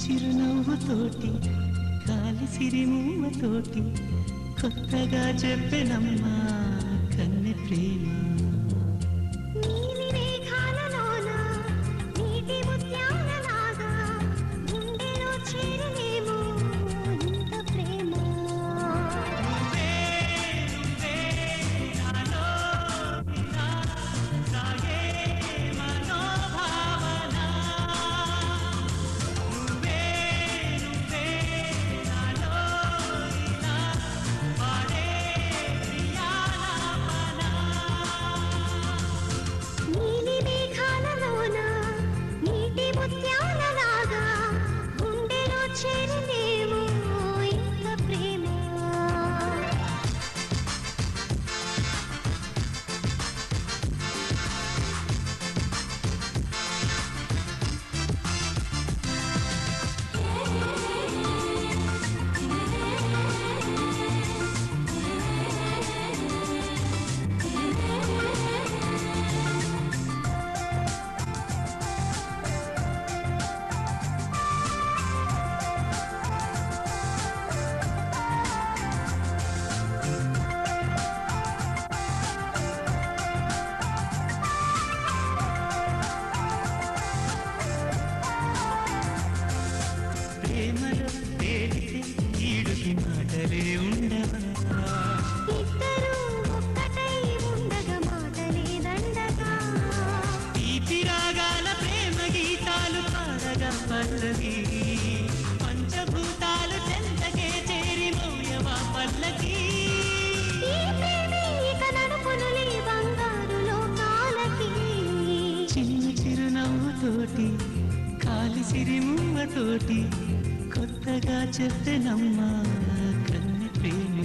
చిరునవ్వుతోటి కాలి సిరిమూవతోటి కొత్తగా చెప్పెనమ్మా కన్నె ప్రేమ. ప్రేమలో తేలితే ఈడుకి మాటలే ఉండవా, ఇద్దరు ఒక్కటై ఉండగా మాటలే దండగా, తీపి రాగాల ప్రేమ గీతాలు పాడగా పల్లవి, పంచభూతాలు చెంతకే చేరి మోయవా పల్లకి. ఈ ప్రేమే ఇక నడుపునులే బంగారు లోకాలకి. చిన్న చిరునవ్వుతోటి కాలి సిరిమూవతోటి కొత్తగా చెప్పెనమ్మా కన్నె ప్రేమ.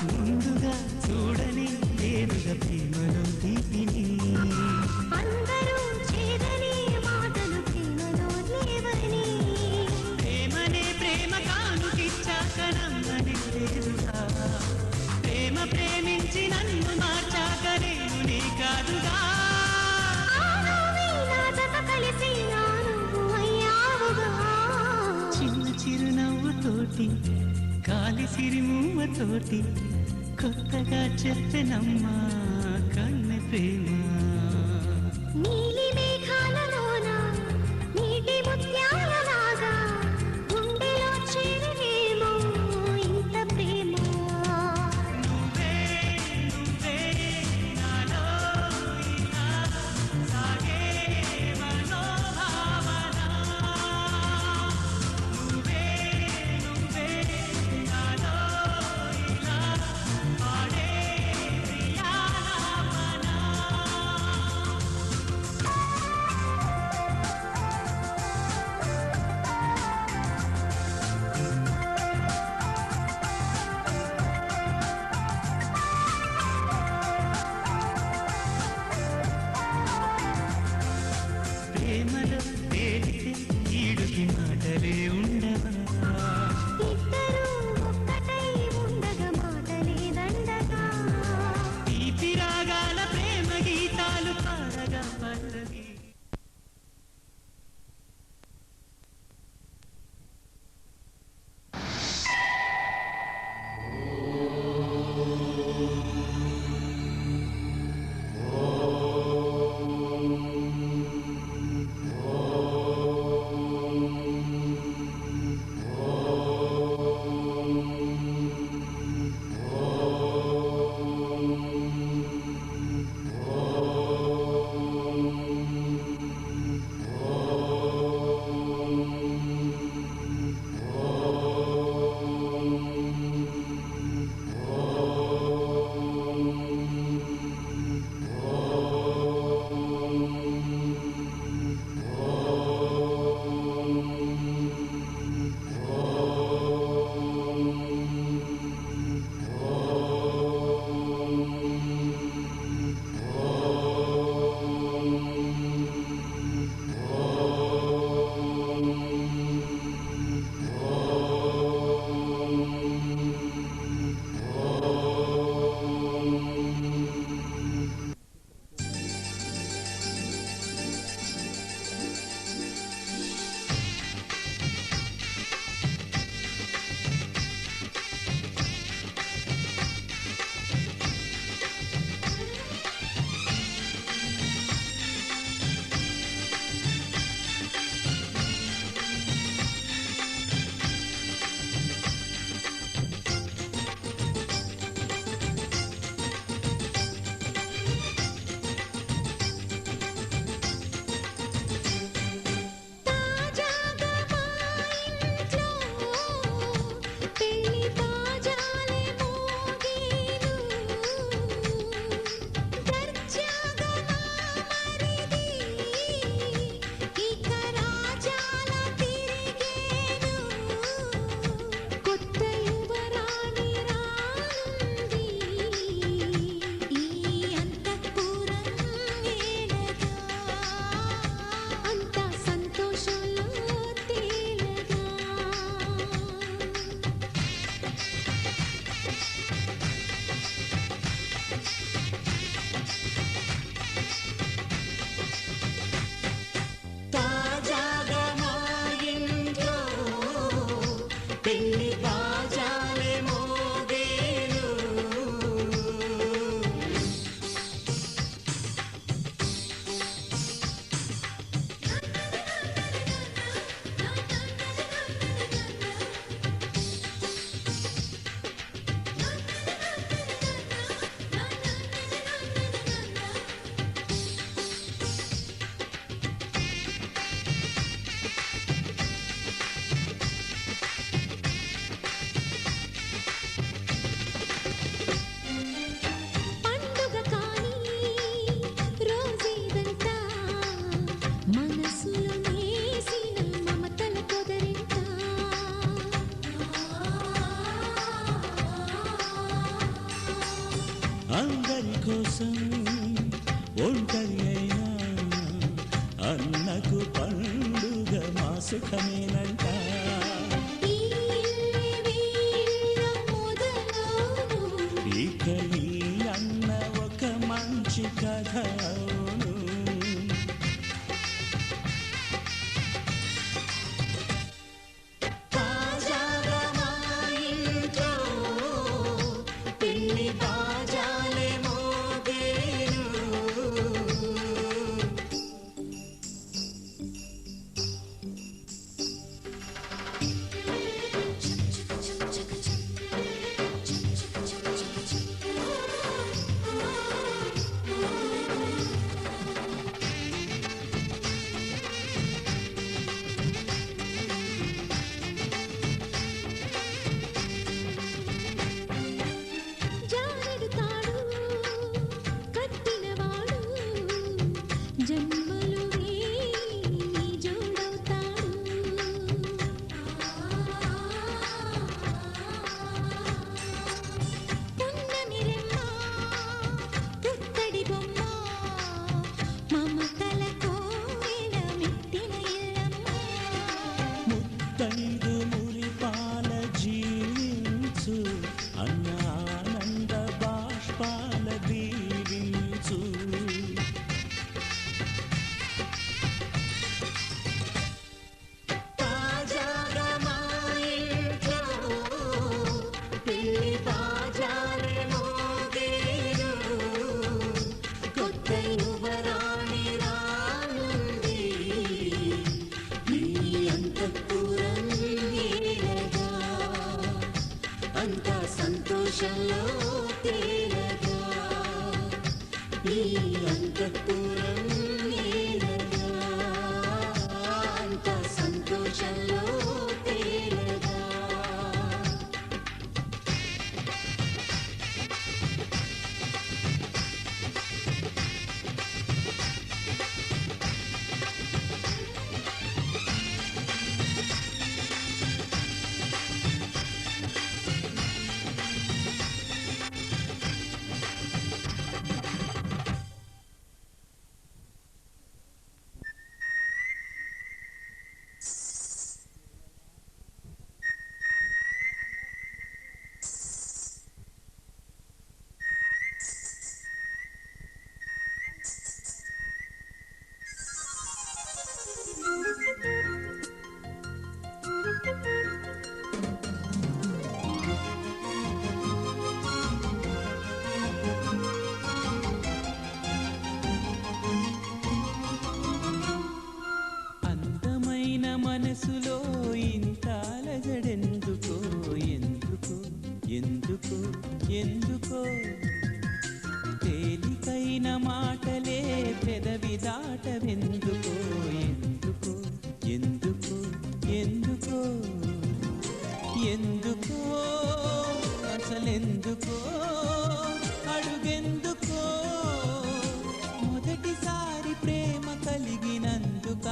ముందుగా చూడని లేదుగా ప్రేమలో తీపిని, అందరూ చేదని మాటలు ప్రేమలో లేవని, ప్రేమనే ప్రేమ కానుకిచ్చాక నమ్మని లేదుగా, ప్రేమ ప్రేమించి నన్ను మార్చాక నేను నీ కాదుగా. నా జత కలిసి నా నువ్వు అయ్యావుగా. చిన్న చిరునవ్వుతోటి కాలి సిరిమూవతోటి కొత్తగా చెప్పెనమ్మా కన్నె ప్రేమ. నీలి మేఘాలలోన నీటి ముత్యాలలాగా గుండెలో చేరేమో ఇంత ప్రేమ. నువ్వే నువ్వే నాలో ఇలా సాగే మనోభావన, నువ్వే నువ్వే నాలో ఇలా పాడే ప్రియాలాపన. ప్రేమలో తేలితే ఈడుకి మాటలే ఉండవా, ఇద్దరు ఒక్కటై ఉండగా మాటలే దండగా, తీపి రాగాల ప్రేమ గీతాలు పాడగా పల్లవి. అయినా అన్నకు పండుగ మా సుఖమేనంట. ఇక ఈ అన్న ఒక మంచి కథ అవును. తాజాగా మా ఇంట్లో పెళ్లి బాజాలే మోగేను. ముత్తైదు మురిపాల జీవించు అన్న ఆనంద బాష్పాల దీవించు. తాజాగా మా ఇంట్లో పెళ్లి బాజాలే మోగేను. కొత్త యువరాణి రానుంది ఈ అంతఃపురం ఏలగా. అంతా సంతోషంలో తేలగా ఈ అంతఃపురం ఏలగా. అంతా సంతోషంలో తేలగా. అందమైన మనసులో ఇంత అలజడెందుకో, ఎందుకో ఎందుకో ఎందుకో. తేలికైన మాటలే పెదవి దాటవెందుకో, ఎందుకో ఎందుకో ఎందుకో ఎందుకో. అసలెందుకో అడుగెందుకో. మొదటిసారి ప్రేమ కలిగినందుక.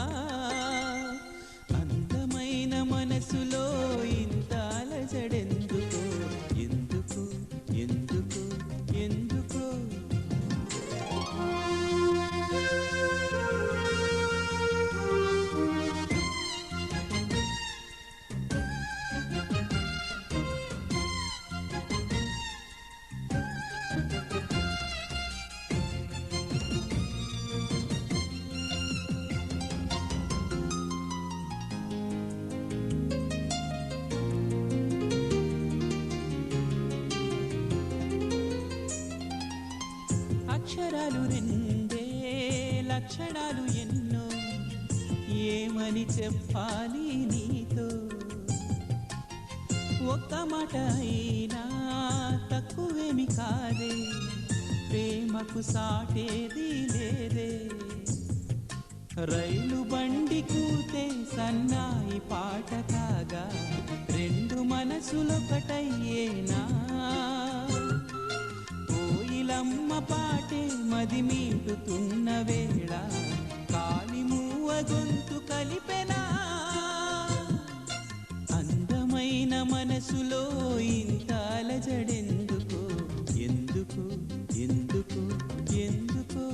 అందమైన మనసులో ఇంత అలజడెందుకో, ఎందుకో ఎందుకో ఎందుకో. అక్షరాలు రెండే లక్షణాలు ఎన్నో, ఏమని చెప్పాలి నీతో. ఒక్క మాట అయినా తక్కువేమి కాదే, ప్రేమకు సాటేది లేదే. రైలు బండి కూతే సన్నాయి పాట కాగా, రెండు మనసులొకటయ్యేనా. కోయిలమ్మ పాటే మది మీటుతున్న వేళ, కాలి మూవ గొంతు కలిపెనా. అందమైన మనసులో ఇంత అలజడెందుకో, ఎందుకో ఎందుకో ఎందుకో.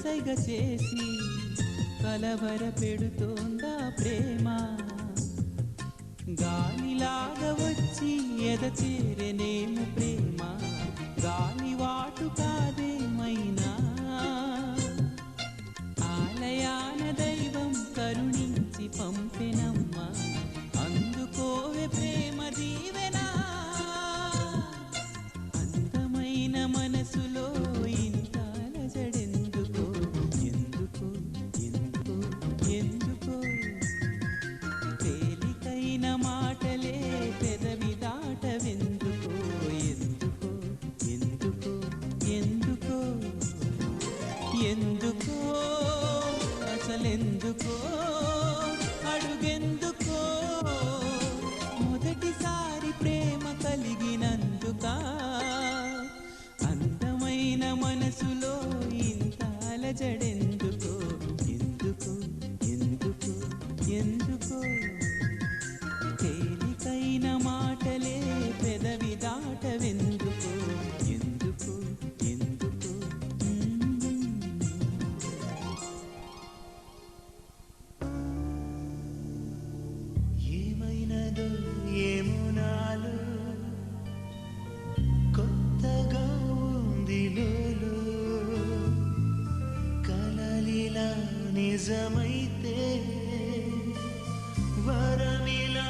సైగ చేసి కలవర పెడుతోందా ప్రేమ గాలిలాగా వచ్చి ఎద చేరనేము ప్రేమ గాలి వాటు కాదేమైనా ఆలయాన దైవం కరుణించి పంపెనమ్మా అందుకోవే ప్రేమ దీవెనా అందమైన మనసులో ఇంత అలజడెందుకో ఎందుకో ఎందుకో ఎందుకో తేలికైన మాటలే పెదవి దాటవెందుకో ఎందుకో ఎందుకో ఎందుకో ఎందుకో అసలెందుకో అడుగెందుకో మొదటిసారి ప్రేమ కలిగినందుక అందమైన మనసులో ఇంత అలజడెందుకో ఎందుకో ఎందుకో ఎందుకో తేలికైన మాటలే పెదవి దాటవెందుకో ఎందుకో ఎందుకో ఏమైనదో ఏమో నాలో కొత్తగా ఉంది లోలో కలలిలా నిజమైతే వరమిలా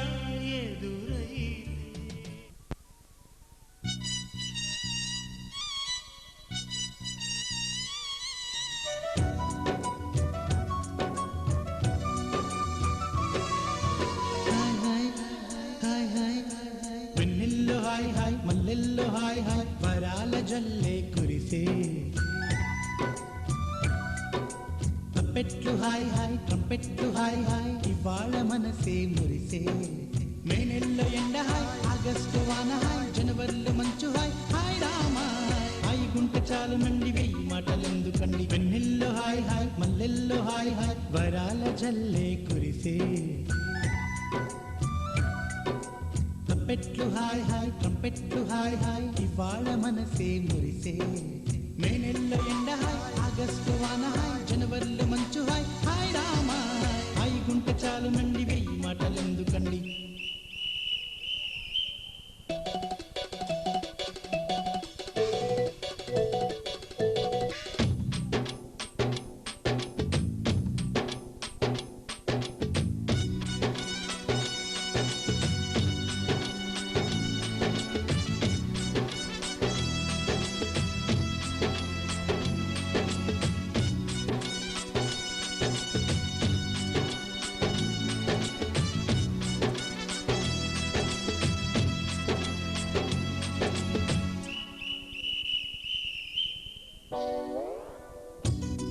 ఎదురైతే వెన్నెల్లో హాయ్ హాయ్ మల్లెల్లో హాయ్ హాయ్ వరాల జల్లే కురిసే తప్పెట్లు హాయ్ హాయ్ ట్రంపెట్లు హాయ్ హాయ్ ఇవాళ మనసే మురిసే మే నెలలో ఎండ హాయ్ ఆగస్టు వాన హాయ్ జనవరిలో మంచు హాయ్ హాయ్ రామా హాయ్ గుంట చాలు మండి వెయ్యి మాటలెందుకండి వెన్నెల్లో హాయ్ హాయ్ మల్లెల్లో హాయ్ హాయ్ వరాల జల్లే కురిసే తప్పెట్లు హాయ్ హాయ్ ట్రంపెట్లు హాయ్ హాయ్ ఇవాళ మనసే మురిసే మే నెలలో ఎండ హాయ్ ఆగస్టు వాన హాయ్ జనవరిలో మంచు హాయ్ హాయ్ రామా హాయ్ గుంట చాలు మండి వెయ్యి మాటలెందుకండి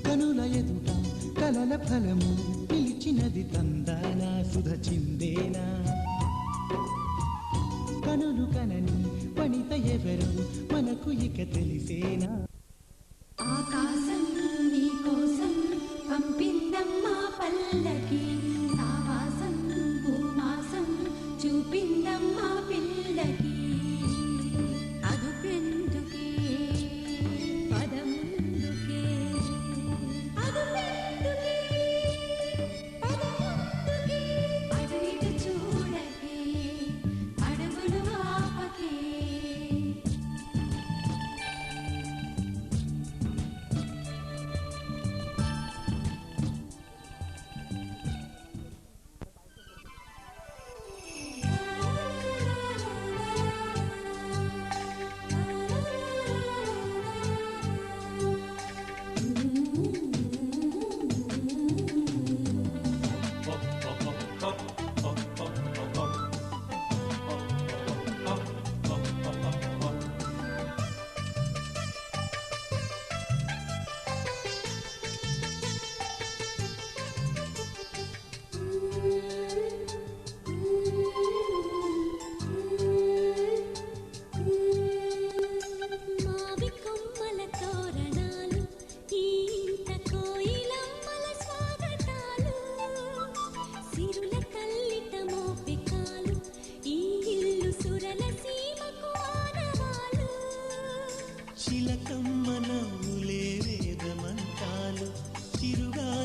కనుల ఎదుట కలల ఫలము నిలిచినది తందానా సుధ చిందేనా కనులు కనని వనిత ఎవరు మనకు ఇక తెలిసేనా ఆకాశం నీ కోసం పంపిందమ్మా పల్లకి సావాసం భూమాసం చూపిందమ్మా పిల్లకి అదుపెందుకే పదముందుకే అదుపెందుకే పదముందుకే అటు ఇటు చూడకే అడుగులు ఆపకే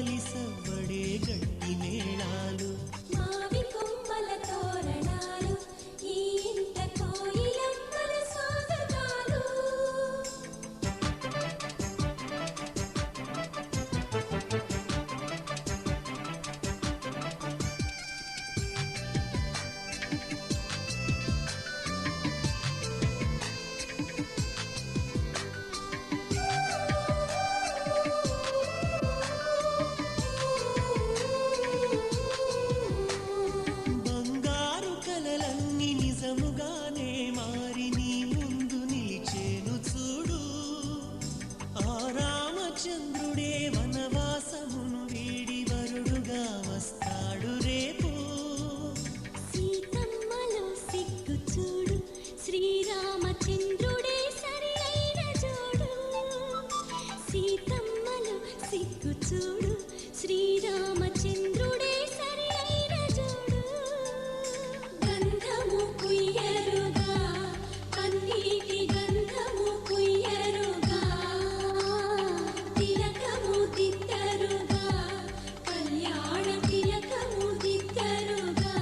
కలిసవ్వడే గట్టి మేళాలు మావి కొమ్మల తోరణాలు ఈ ఇంట కోయిలమ్మల స్వాగతాలు బంగారు కలలన్నీ నిజముగానే మారి నీ ముందు నిలిచేను చూడు ఆ రామచంద్రుడే వనవాసమును వీడి వరుడుగా వస్తాడు రేపు సీతమ్మలో సిగ్గు చూడు శ్రీరామచంద్రుడే సరి అయిన జోడు సీతమ్మలో సిగ్గు చూడు శ్రీరామచంద్రుడే సరి అయిన జోడు గంధము కుయ్యరుగా కన్నీటి గంధము కుయ్యరుగా తిలకము దిద్దరుగా కళ్యాణ తిలకము దిద్దరుగా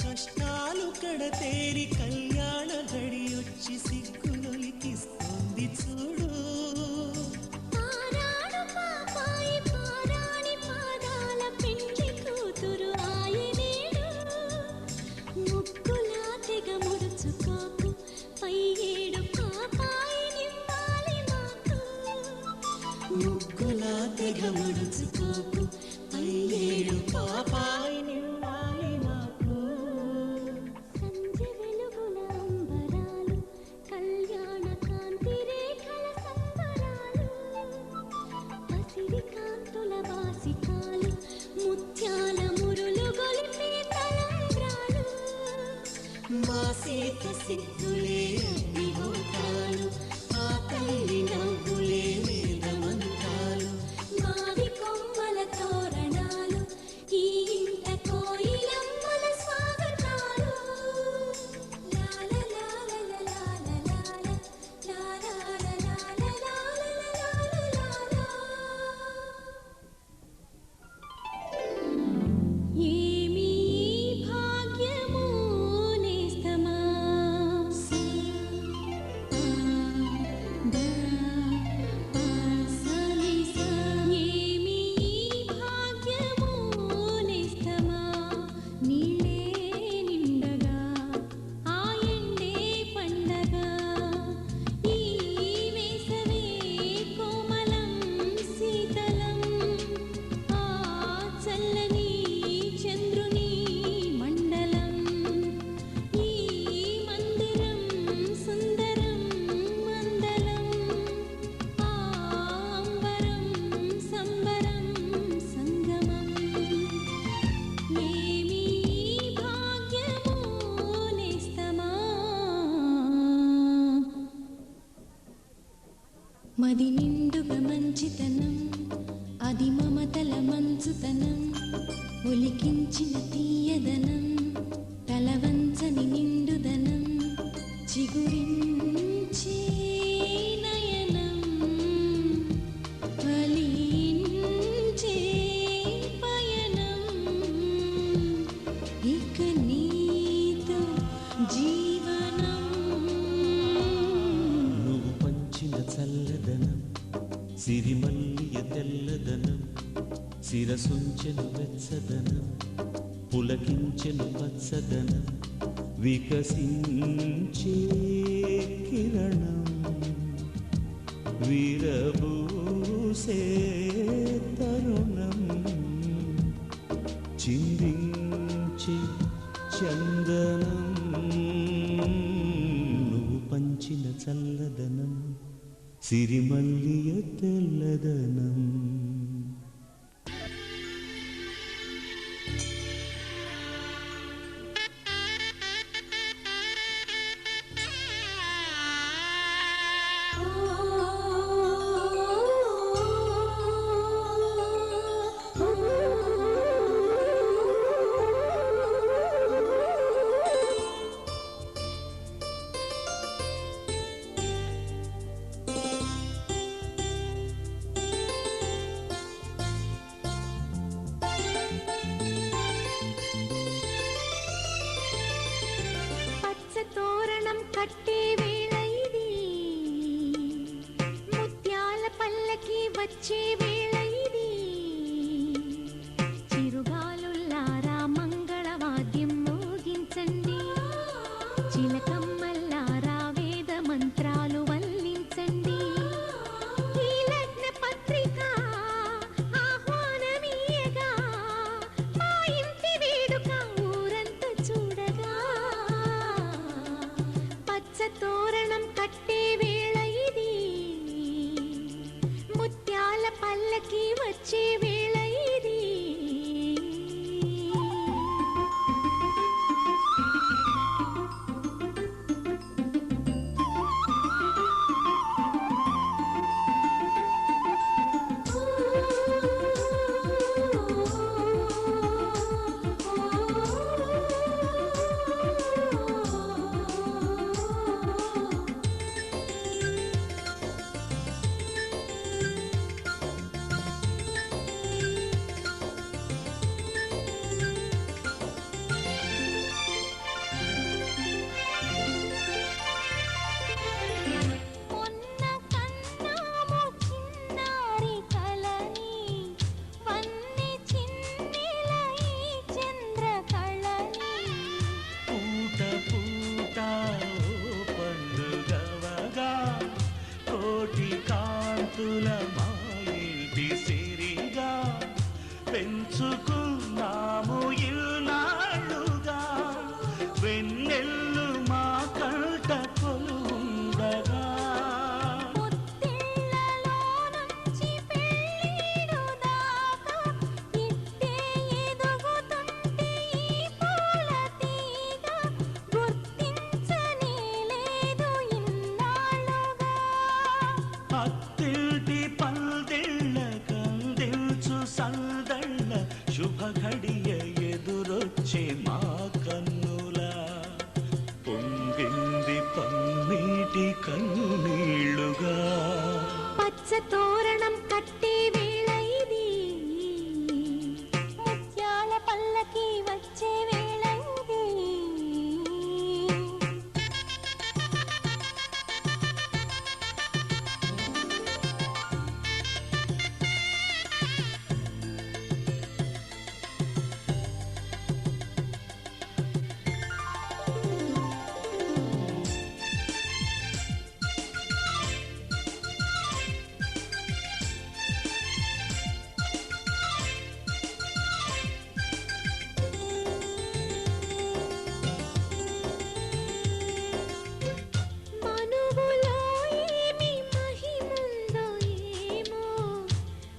కష్టాలు కడతేరి కళ్యాణ గడియొచ్చి సిగ్గులొలికిస్తుంది చూడు పారాడు పాపాయి పారాణి పాదాల పెండ్లి కూతురు ఆయనేడు ముక్కులా తెగ ముడుచుకోకు పై ఏడు పాపాయి నివ్వాలి మాకు ముగ్గులా తెగ ముడుచుకోకు పై ఏడు పాపాయి నివ్వాలి మాకు సంధ్య వెలుగుల అంబరాలు కళ్యాణ కాంతి రేఖల సంబరాలు పసిడి కాంతుల వాసికాలు ముత్యాల మురులు గొలిపే తలంబ్రాలు మా సీత సిగ్గులే అగ్నిహోత్రాలు ఆ తల్లి నవ్వులే వేదమంత్రాలు మావి కొమ్మల తోరణాలు ఈ ఇంట కోయిలమ్మల స్వాగతాలు లాల లాల లాల లాల లాల లాల లాల ఏమీ భాగ్యము నేస్తమా ఏమీ భాగ్యము నేస్తమా నీళ్ళే నిండగా ఆ ఎండే పండగా ఈ వేసవే కోమలం శీతలం ఆ చల్లని చంద్రుని మండలం ఈ మందిరం సుందరం మందలం ఆ అంబరం సంబరం సంగమం ఏమీ భాగ్యము నేస్తమా మది నిండుగా మంచితనం అది మమతల మంచుతనం ఒలికించిన తీయదనం తలవంచని నిండుదనం చిగురించే నయనం ఫలించే పయనం ఇక నీతో జీవనం నువ్వు పంచిన చల్లదనం సిరిమల్లియ తెల్లదనం శిరసుంచెను వెచ్చదనం పులకించెను పచ్చదనం వికసించే కిరణం విరబూసే తరుణం చిందించే చందనం నువ్వు పంచిన చల్లదనం సిరిమల్లియ తెల్లదనం కంటి కన్నీళ్లుగా పచ్చ తోరణం కట్టే వేళ ఇది, ముత్యాల పల్లకి వచ్చే వేళ ఇది. మనువులో ఏమి మహిముందో ఏమో,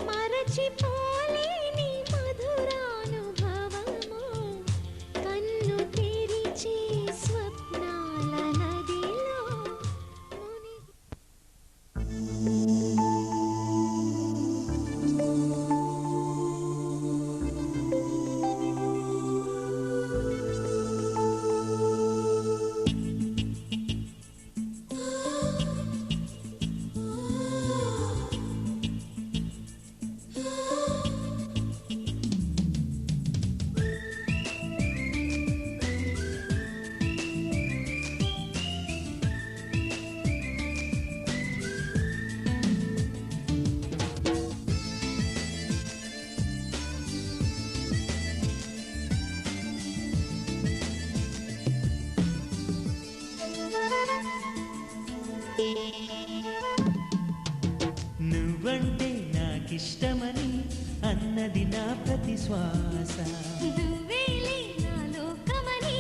మరచిపోలేని మధురానుభవము, కన్ను తెరిచి స్వప్నాల నదిలో మునిగి. నువ్వంటే నాకిష్టమని అన్నది నా ప్రతి శ్వాస. నువ్వేలే నా లోకమని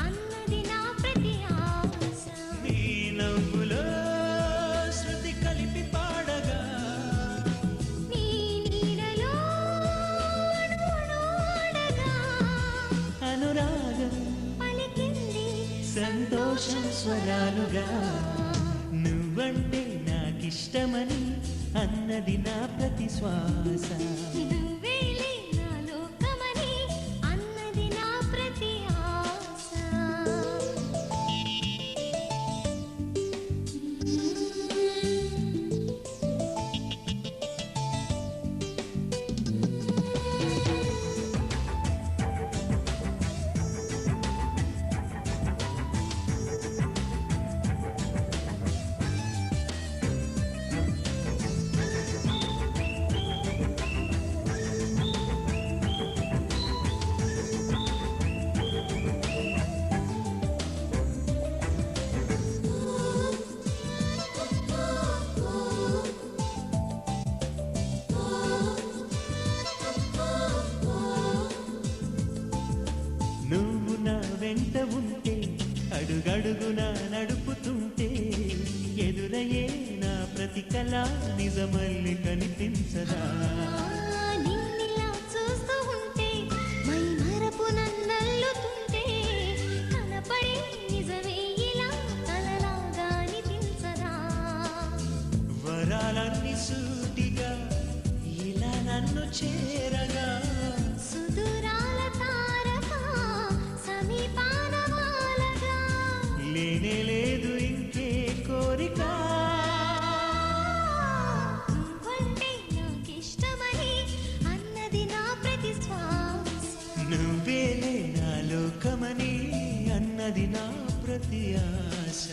అన్నది నా ప్రతి ఆశ. నీ నవ్వులో శృతి కలిపి పాడగా, నీ నీడలో అణువణు ఆడగా, అనురాగం పలికింది సంతోషం స్వరాలుగా. నువ్వంటే నాకిష్టమని అన్నది నా ప్రతి శ్వాస. నువ్వేలే నా లోకమని అన్నది నా ప్రతి ఆశ. నువ్వు నా వెంట ఉంటే, అడుగడుగునా నడుపుతుంటే, ఎదురయ్యే నా ప్రతి కళ నిజమల్లి కనిపించదా. నిన్నిలా చూస్తూ ఉంటే, మై మరపు నన్నల్లుతుంటే, కనపడే నిజమే ఇలా కలలాగా అనిపించదా. వరాలన్నీ సూటిగా ఇలా నన్ను చేరగా, సుదూరాల తారక సమీపాన వాలగా, లేనే లేదు ఇంకే కోరిక. నువ్వంటే నాకిష్టమని అన్నది నా ప్రతి శ్వాస. నువ్వేలే నా లోకమని అన్నది నా ప్రతి ఆశ.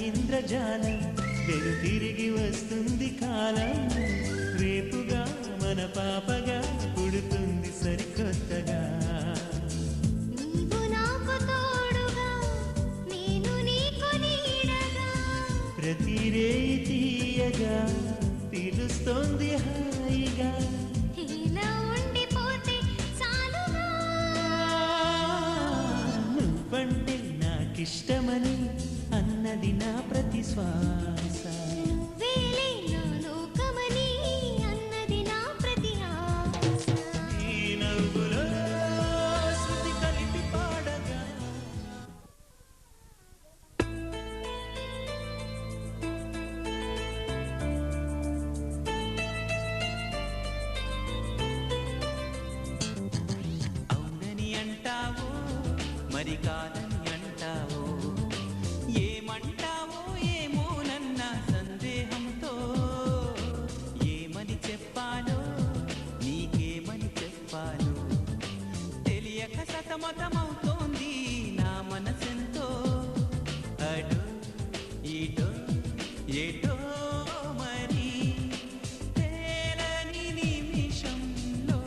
ఇంద్రజాలం వెను తిరిగి వస్తుంది కాలం రేపుగా మన పాపగా పుడుతుంది సరికొత్తగా. నీవు నాకు తోడుగా నేను నీకు నీడగా ప్రతి రేయి తీయగా పిలుస్తోంది హాయిగా. ఇలా ఉండిపోతే చాలుగా నువ్వంటే నాకిష్టమని అన్నది నా ప్రతి శ్వాస. నువ్వేలే నా లోకమని అన్నది నా ప్రతి ఆశ. ఈ నవ్వులో శృతి కలిపి పాడగా. అవునని అంటావో మరి కాదని అంటావో, ఏమంటావో ఏమోనన్న సందేహంతో ఏమని చెప్పాలో నీకేమని చెప్పాలో తెలియక సతమతమవుతోంది నా మనసెంతో. అటో ఇటో ఎటో మరి తేలని నిమిషంలో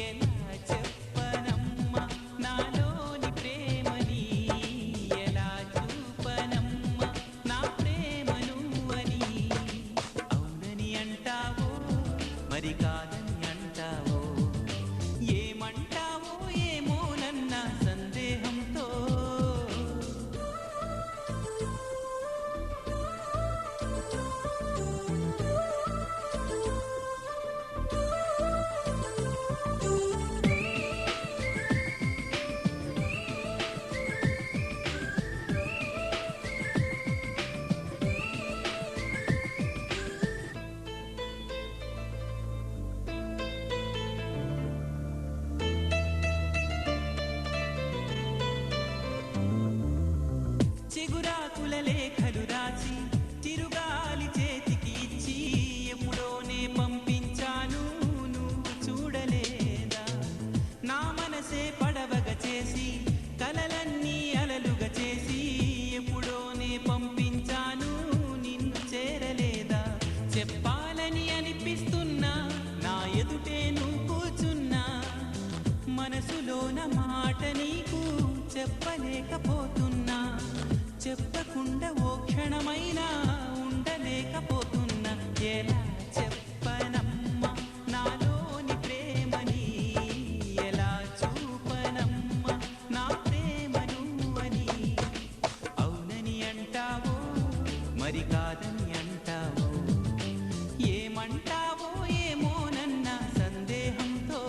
ఎలా చెప్పనమ్మా నాలోని ప్రేమని, ఎలా చూపనమ్మా నా ప్రేమను అని. అవునని అంటావో మరి కాదని అంటావో, ఏమంటావో ఏమోనన్న సందేహంతో. చిగురాకుల లేఖలు రాసి చిరుగాలి చేతికి ఇచ్చి ఎప్పుడోనే పంపించాను నువ్వు చూడలేదా. నా మనసే పడవగా చేసి కలలన్నీ అలలుగా చేసి ఎప్పుడోనే పంపించాను నిన్ను చేరలేదా. చెప్పాలని అనిపిస్తున్నా నా ఎదుటే నువ్వు కూర్చున్నా, మనసులోన మాట నీకు చెప్పలేకపోతున్నా. చెప్పకుండా ఓ క్షణమైనా ఉండలేకపోతున్నా. ఎలా చెప్పనమ్మా నాలోని ప్రేమని, ఎలా చూపనమ్మా నా ప్రేమను అని. అవునని అంటావో మరి కాదని అంటావో, ఏమంటావో ఏమోనన్న సందేహంతో.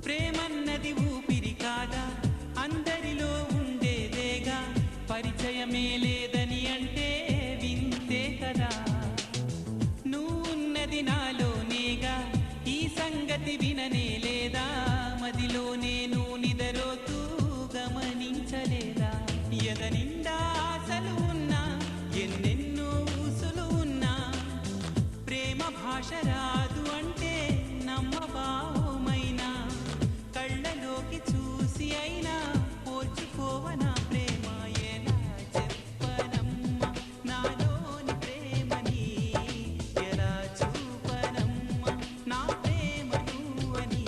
ప్రేమన్నది ఊపిరి కాదా, అందరిలో ఉండేదేగా. పరిచయమే లేదని అంటే వింతే కదా. నువ్వున్నది నాలోనేగా, ఈ సంగతి విననే లేదా. మదిలో నేను నిదరోతూ గమనించలేదా. ఎదనిండా ఆశలు ఉన్నా ఎన్నెన్నో ఊసులు ఉన్నా, ప్రేమ భాష రాదు అంటే నమ్మబావమైనా. కళ్ళలోకి చూసి అయినా పోల్చుకోవనా ప్రేమ. ఎలా చెప్పనమ్మా నాలోని ప్రేమని, ఎలా చూపనమ్మా నా ప్రేమను అని.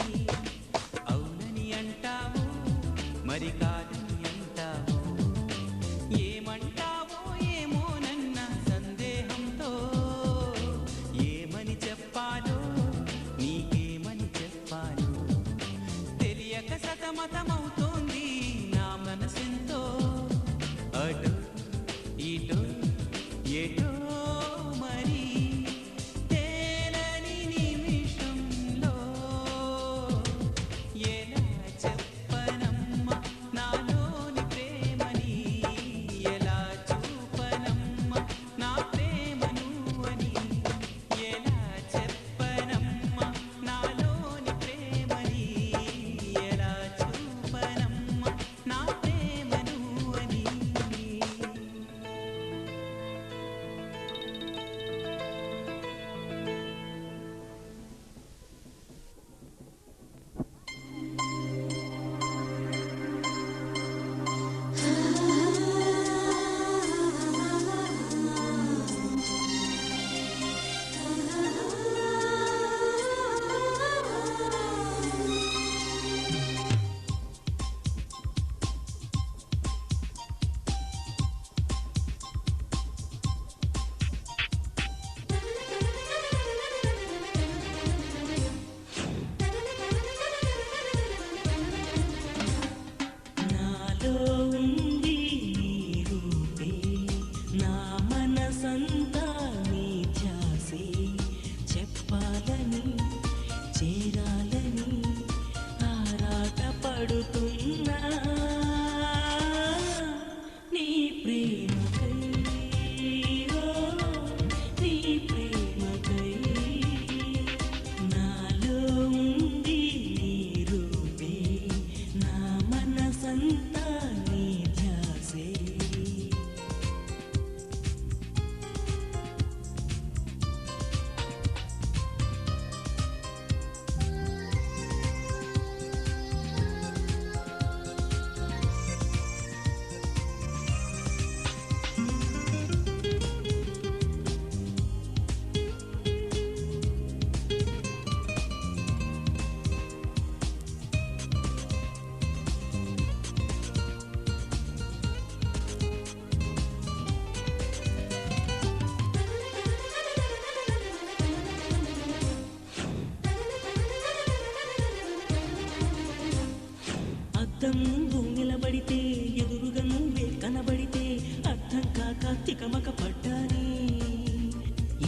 ముందు నిలబడితే ఎదురుగా నువ్వే కనబడితే అర్థం కాక తికమక పడ్డాని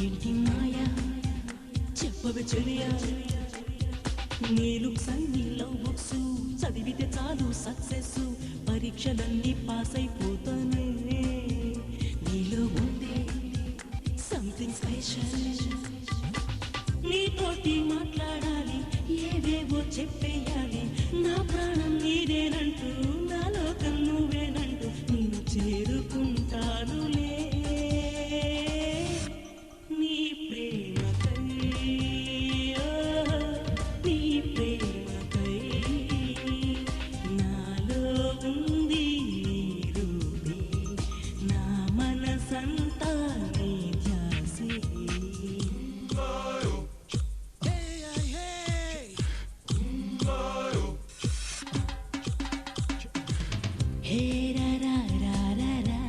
ఏంటి మాయా చెప్పవే చెలియా నీ లుక్స్ అన్ని లవ్ బుక్స్ చదివితే చాలు సక్సెస్ పరీక్షలన్నీ పాస్ అయిపోతానే నీలో ఉందే సంథింగ్ స్పెషల్ నీతోటి మాట్లాడాలి ఏవేవో చెప్పేయాలి నా ప్రాణం నీదేనంటూ నా లోకం నువ్వేనంటూ నిన్ను చేరుకుంటానులే నీ ప్రేమకై నీ ప్రేమకై నాలో ఉంది నీ రూపే నా మనసంతా నీ ధ్యాసే హే రా రా రా రా రా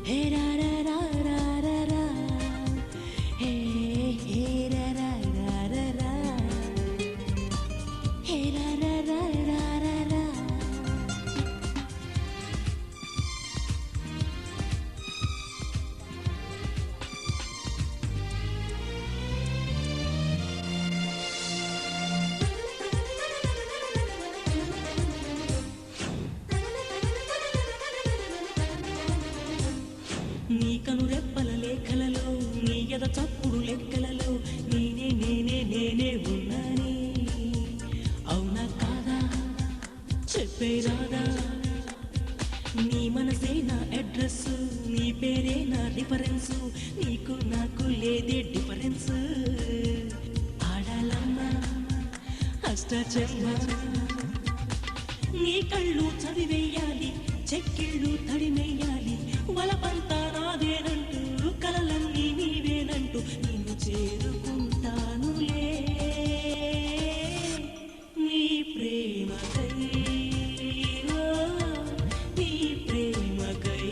హే రా రా రా రా రా రా హే హే రా రా రా రా రా హే రా రా రా రా రా రా నీ కను రెప్పల లేఖలలో నీ ఎద చప్పుడు లెక్కలలో నేనే నేనే నేనే ఉన్నాని అవునా కాదా చెప్పే రాదా నీ మనసే నా అడ్రస్ నీ పేరే నా డిఫరెన్స్ నీకు నాకు లేదే డిఫరెన్స్ ఆడాలమ్మా అష్టాచమ్మ నీ కళ్ళు చదివేయాలి చెక్కిళ్ళు తడిమేయాలి వలపంతా నాదేనంటూ కలలన్నీ నీవేనంటూ నిన్ను చేరుకుంటానులే నీ ప్రేమకై నీ ప్రేమకై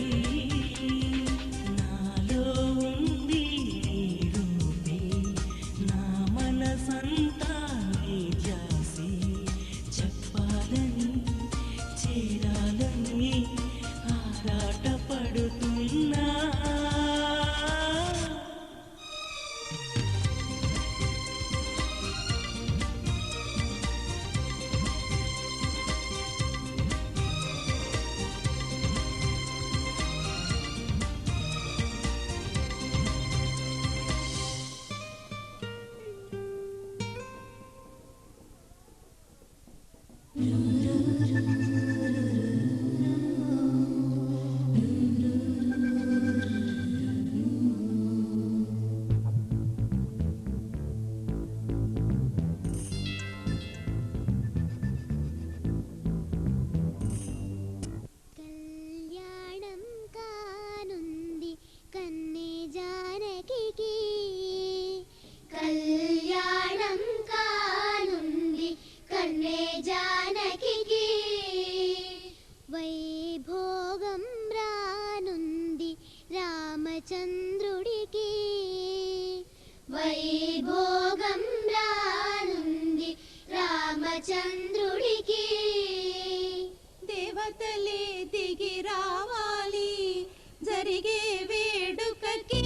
నాలో ఉంది నీ రూపే నా మనసంతా నీ ధ్యాసే చెప్పాలని చేరాలని ఆరాట పడుతున్నా కళ్యాణం కానుంది కన్నే జానకికి కళ్యాణం కానుంది కన్నే జానకికి వైభోగం రానుంది రామచంద్రుడికి వైభోగం రానుంది రామచంద్రుడికి దేవతలే దిగి రావాలి జరిగే వేడుకకి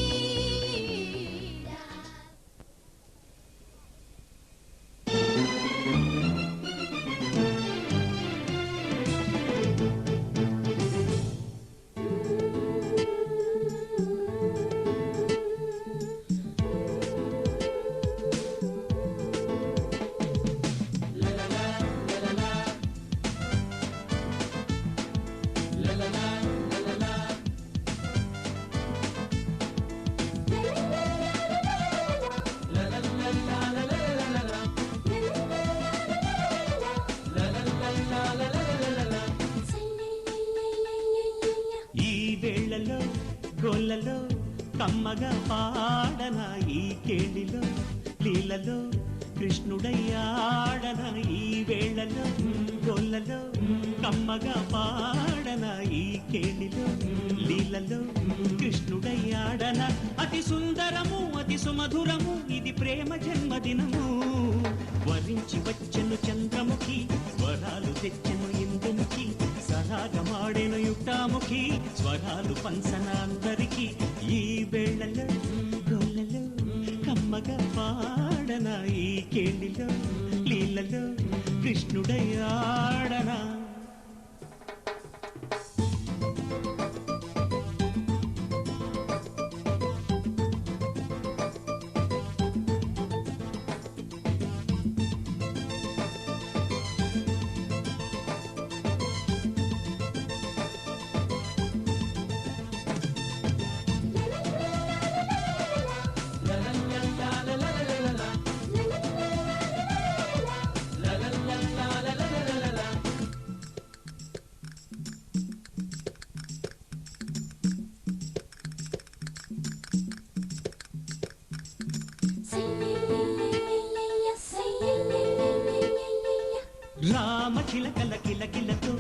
గోళ్ళలో కమ్మగా పాడన ఈ కేళిలో లీలలో కృష్ణుడయ్యాడన ఈ వేళలో గోళ్ళలో కమ్మగా పాడన ఈ కేళిలో లీలలో కృష్ణుడయ్యాడన అతి సుందరము అతి సుమధురము ఇది ప్రేమ జన్మదినము వరించి వచ్చెను చంద్రముఖి వరాలు పాలు పంచన అందరికి ఈ వేళలో గోలలో కమ్మగా పాడనా ఈ కేళిలో లీలలో కృష్ణుడై ఆడనా రామ చిలకల కిలకిలతో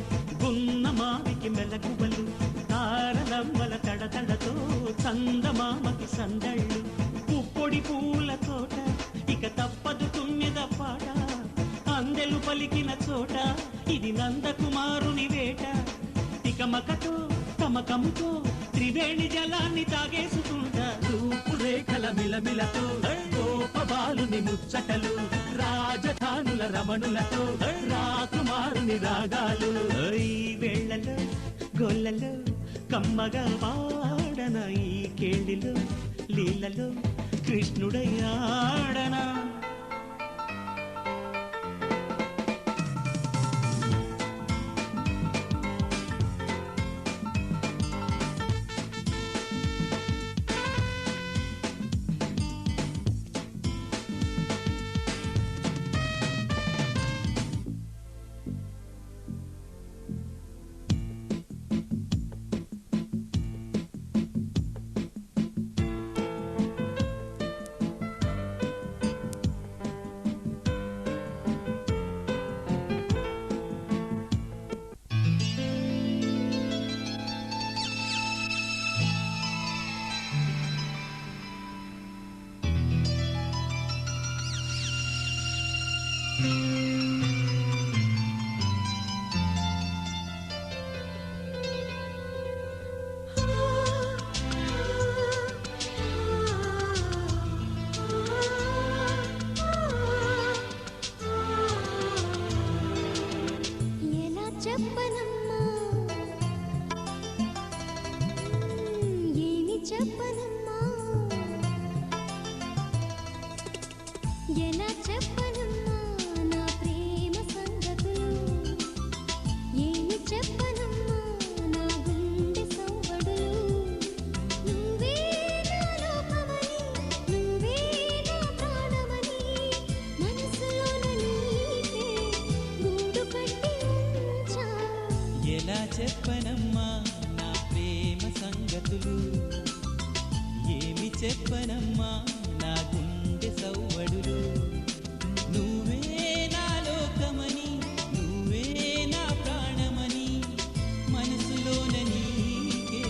గున్న మావికి మెలకువలు తారలమ్మల తడతడతో చందమామకి సందళ్ళు పుప్పొడి పూల తోట ఇక తప్పదు తుమ్మెద పాట అందెలు పలికిన చోట ఇది నందకుమారుని వేట తికమకతో తమకముతో త్రివేణి జలాన్ని తాగేసుకుంటా రూపురేఖల మిలమిలతో గోపబాలుని ముచ్చటలు రాజధానుల రమణులతో రాకుమారుని రాగాలు ఈ వేళలో గొల్లలో కమ్మగా పాడన ఈ కేళిలో లీలలో కృష్ణుడై ఆడనా ఎలా చెప్పనమ్మా ఏమి చెప్పనమ్మా ఎలా చెప్పనమ్మా నా ప్రేమ సంగతులు ఏమి చెప్పనమ్మా నా గుండె సవ్వడులు నువ్వే నా లోకమని నువ్వే నా ప్రాణమని మనసులోన నీకే గూడు కట్టి ఉంచా ఎలా చెప్పనమ్మా నా ప్రేమ సంగతులు ఏమి చెప్పనమ్మా నా గుండె సవ్వడులు నువ్వే నా లోకమని నువ్వే నా ప్రాణమని మనసులోన నీకే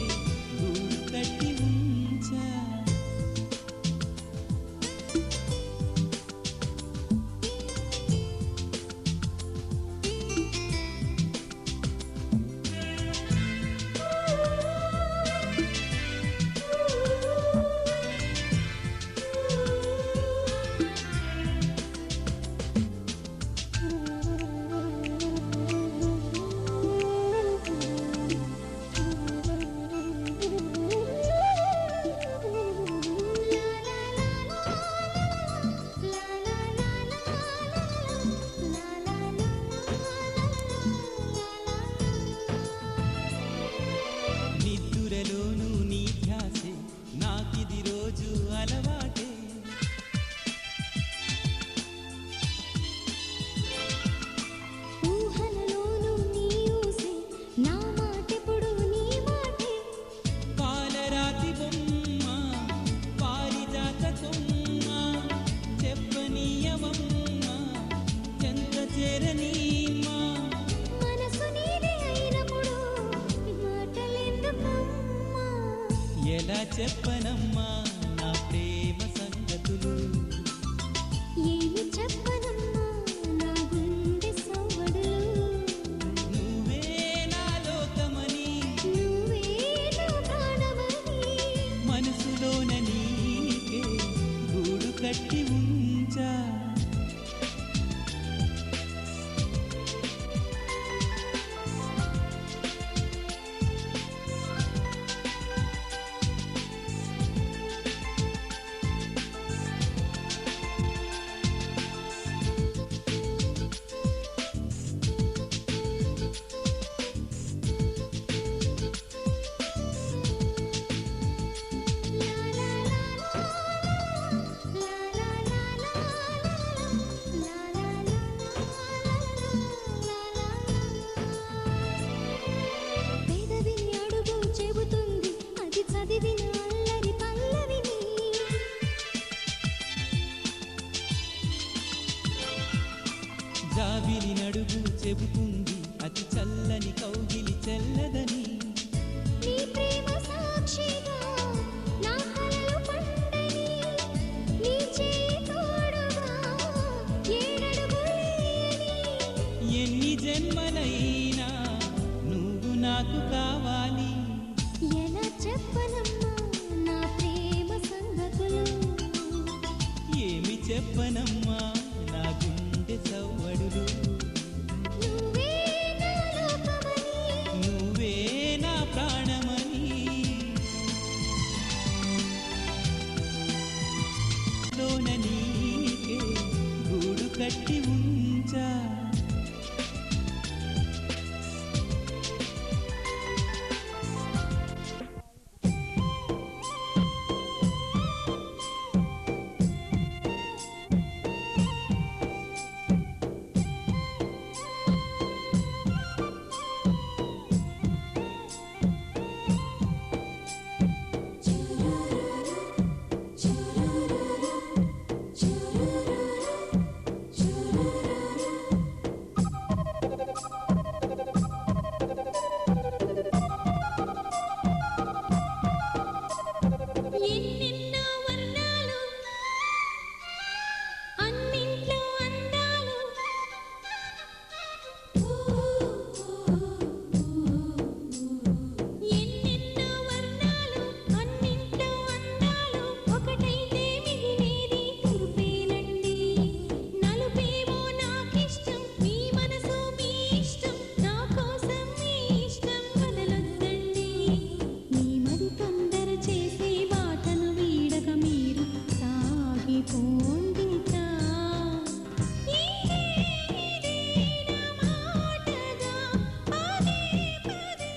గూడు కట్టి ఉంచా నిద్దురలోను నీ ధ్యాసే నాకిది రోజు అలవాటే ఊహలలోను నీ ఊసే నా మాటెప్పుడు నీ మాటే పాలరాతి బొమ్మ పారిజాత కొమ్మ చెప్పనీయవమ్మ చెంత చేరనీమా మనసు నీదే అయినప్పుడు మాటలెందుకమ్మా ఎలా చెప్పనమ్మా నా ప్రేమ సంగతులు ఏమి చెప్పనమ్మా నా గుండె సవ్వడులు నువ్వే నా లోకమని నువ్వే నా జాబిలి నడుగు చెబుతుంది అతి చల్లని కౌగిలి చెల్లదని. నీ ప్రేమ సాక్షిగా నా కలలు పండని, నీ చేయి తోడుగా ఏడడుగులేయని. ఎన్ని జన్మలైనా నువ్వు నాకు కావాలి. ఎలా చెప్పనమ్మా నా ప్రేమ సంగతులు, ఏమి చెప్పనమ్మా నా గుండె సవ్వడులు. నువ్వే నా లోకమని, నువ్వే నా ప్రాణమని. లోన నీకే గూడు కట్టి ఉంచా. ఎన్నెన్నో వర్ణాలు అన్నింట్లో అందాలు, ఎన్నెన్నో వర్ణాలు అన్నింట్లో అందాలు, ఒకటైతే మిగిలేది తెలుపేనండి. నలుపేమో నాకిష్టం, మీ మనసు మీ ఇష్టం, నా కోసం మీ ఇష్టం వదలొద్దండి. మీ మరి తొందర చేసే బాటను వీడక మీరు సాగిపోండితా. ఇదే నా మాటగా పదే పదే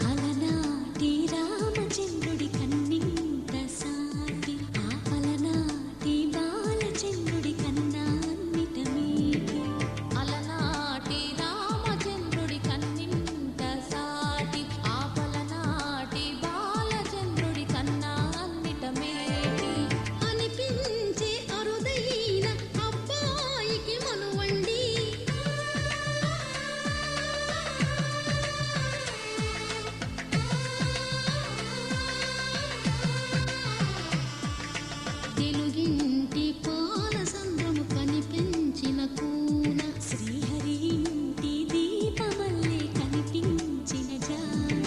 అలనాటి రామచంద్రుడి కన్నింత సాటి, ఆ పలనాటి బాలచంద్రుడి కన్నా అన్నిట మీటి. అలనాటి రామచంద్రుడి కన్నింత సాటి, ఆ పలనాటి బాలచంద్రుడి కన్నా అన్నిట మేటి. అనిపించే అరుదైన అబ్బాయికి మనువండి, తెలుగింటి పాల సంద్రము కనిపించిన కూన, శ్రీహరి ఇంటి దీపమల్లే కనిపించిన జాన.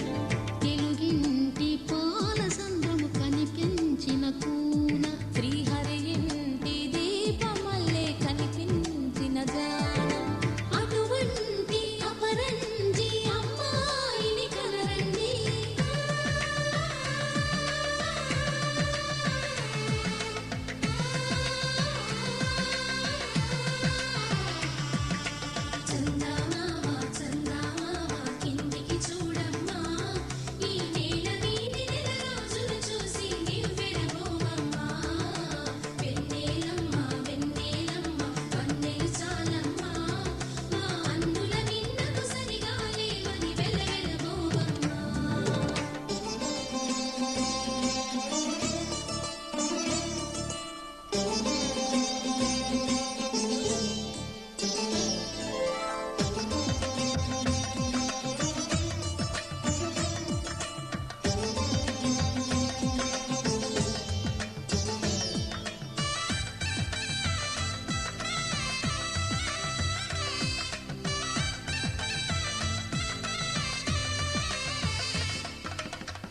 తెలుగింటి పాల సంద్రము కనిపించిన కూన, శ్రీహరి ఇంటి దీపమల్లే కనిపించిన జాన. అటువంటి అపరంజి అమ్మాయిని కనరండి. చందమామ చందమామ కిందికి చూడమ్మా, ఈ నేల వీధి నెల రోజులు చూసి నివ్వెరబోవమ్మా. వెన్నెలమ్మ వెన్నెలమ్మ వన్నెలు చాలమ్మా, మా అందుల నిన్నకు సరిగా లేవని వెలవెలబోవమ్మా.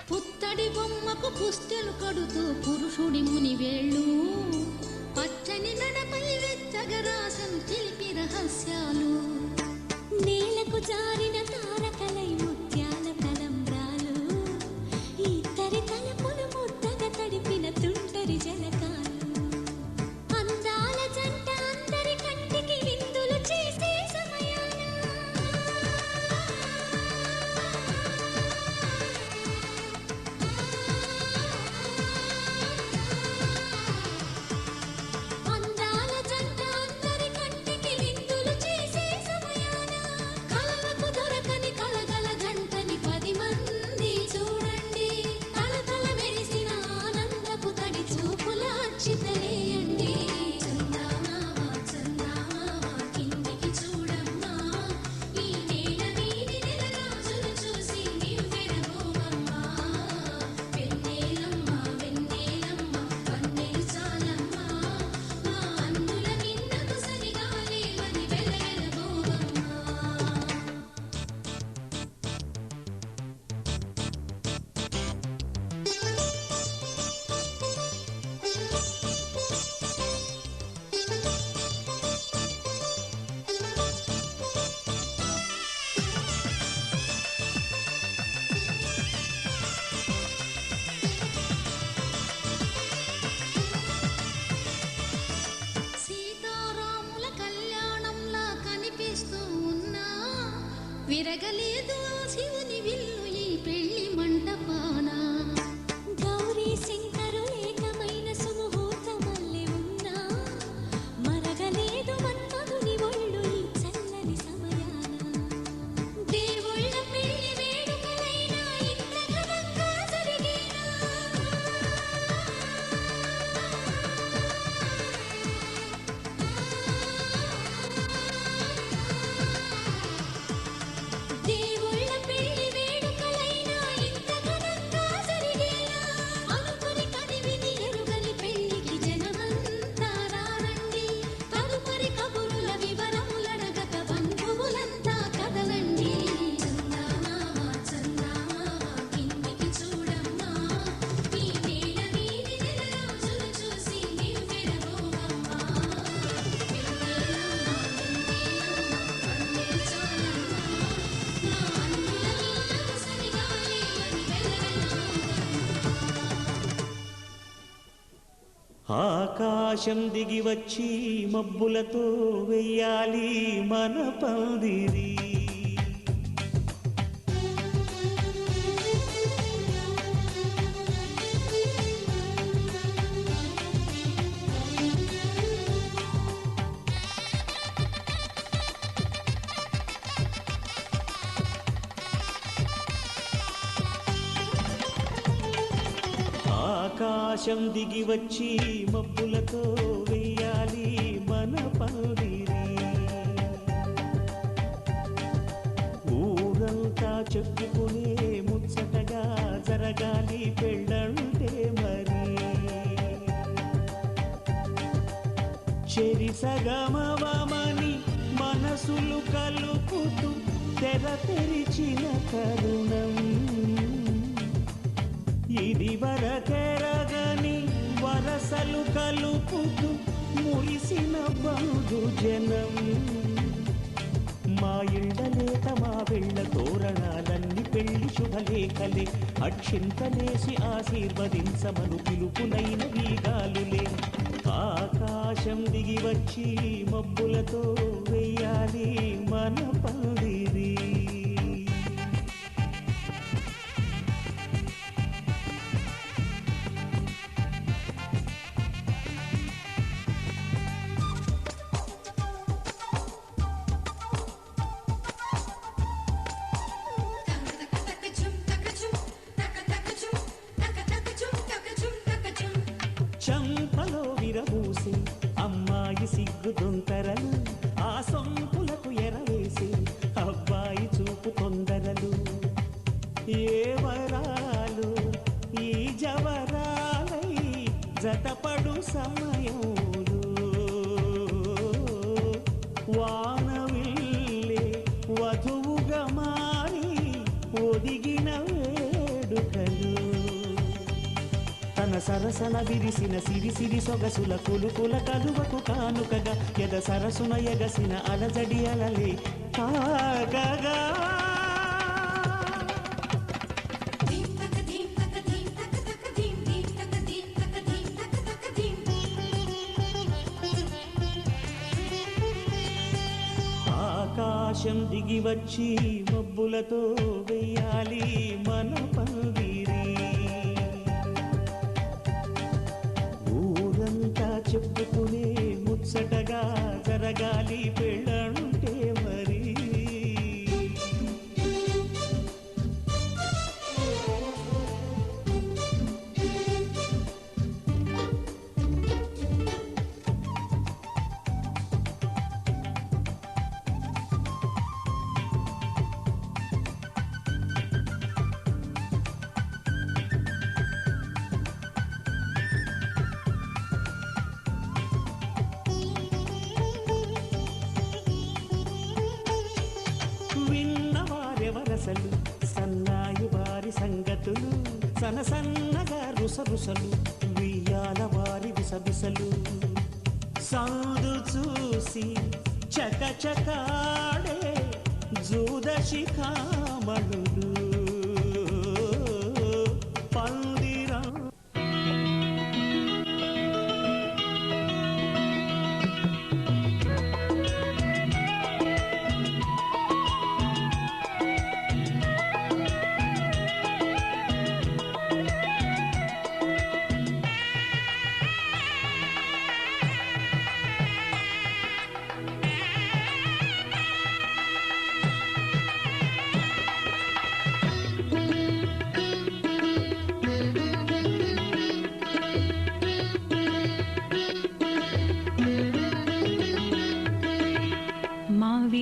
పుత్తడి బొమ్మకు పుస్తెలు కడుతూ పురుషుడి ముని వేళ్ళు, పచ్చని నడపై వెచ్చగా రాసను చిలిపి రహస్యాలు. నేలకు జారిన తారకలై ముత్యాల తలంబ్రాలు, ఇద్దరి తలపులు ముద్దగా తడిపిన తుంటరి జలకాలు. అందాల జంట అందరి కంటికి విరగలేదు శివుని విల్లు ఈ పెళ్లి మంటపాన గౌరీ శంకరు ఏకమైన సుముహూర్తమల్లె ఉన్నా మరగలేదు మన్మధుని ఒళ్ళు ఈ చల్లని సమయాన దేవుళ్ళ పెళ్లి వేడుకలైనా ఇంత ఘనంగా జరిగేనా దేవుళ్ళ పెళ్లి వేడుకలైనా ఇంత ఘనంగా జరిగేనా అనుకుని కనివిని ఎరుగని పెళ్లికి జనమంతా రారండి తదుపరి కబురుల వివరములడగక బంధువులంతా కదలండి చందమామ చందమామ కిందికి చూడమ్మా ఈ నేల మీది నెలరాజులు చూసి నీవు పెరగోవమ్మా ఆకాశం దిగి వచ్చి మబ్బులతో వెయ్యాలి మన పందిరి ఆకాశం దిగి వచ్చి మబ్బులతో వెయ్యాలి మన పందిరి ఊరంతా చెప్పుకునే ముచ్చటగా జరగాలి పెళ్ళంటే మరి చెరిసగమవమని మనసులు కలుపుతూ తెర తెరిచిన తరుణం ఇది వరకెరగని వరసలు కలుపుతూ మురిసిన బంధుజనం మా ఇళ్ళలేత మా వెళ్ళ తోరణాలన్నీ పెళ్లి శుభలేఖలే అక్షింతలేసి ఆశీర్వదించమను పిలుపునైన వీగాలులే ఆకాశం దిగి వచ్చి మబ్బులతో వెయ్యాలి మన పందిరి చంపలో విరబూసి అమ్మాయి సిగ్గు దొంతరలు ఆ సొంపులకు ఎరవేసి అబ్బాయి చూపు తొందరలు ఏ వరాలు ఈ జవరాలై జతపడు సమయంలో వానవిల్లే వధువుగా మారి ఒదిగిన వేడుకలు తన సరసన విరిసిన సిరిసిరి సొగసుల కులుకుల కలువకు కానుకగా ఎద సరసున ఎగసిన అలజడి అలలే కాగగా ఆకాశం దిగి వచ్చి మబ్బులతో వెయ్యాలి మన పందిరి ఊరంతా చెప్పుకునే ముచ్చటగా జరగాలి పెళ్ళంటే మరి విన్నవారెవరసలు సన్నాయి వారి సంగతులు సనసన్నగా రుసరుసలు వియ్యాల వారి విసబిసలు సౌదు చూసి చకచకాడే జూదశిఖామణులు పందిరా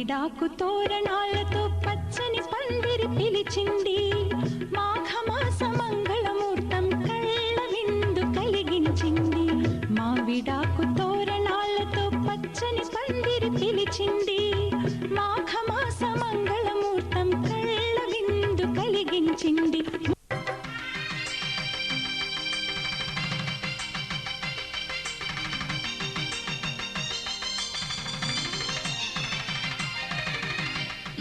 విడాకు తోరణాలతో పచ్చని పందిరి పిలిచింది మాఘమాస మంగళమూర్తం కళ్ళ విందు కలిగించింది మా విడాకు తోరణాలతో పచ్చని పందిరి పిలిచింది మాఘమాస మంగళమూర్తం కళ్ళ విందు కలిగించింది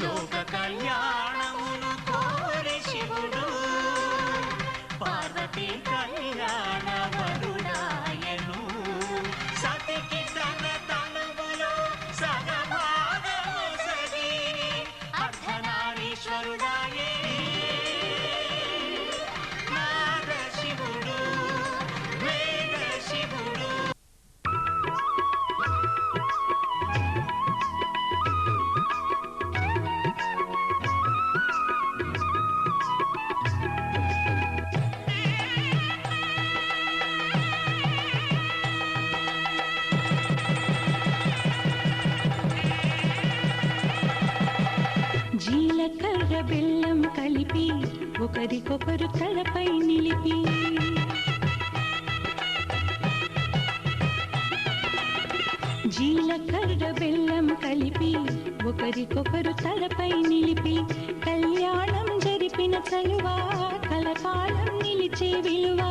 లోక కళ్యాణమును కోరి శివుడు పార్వతీ కళ్యాణ వరుడాయను సతికి తన తనువులో సగభాగము సగి అర్ధనారీశ్వరుడాయే నాద శివుడు వేద శివుడు జీలకర్ర బెల్లం కలిపి ఒకరికొకరు తలపై నిలిపి జీలకర్ర బెల్లం కలిపి ఒకరికొకరు తలపై నిలిపి కళ్యాణం జరిపిన చలువ కలకాలం నిలిచే విలువ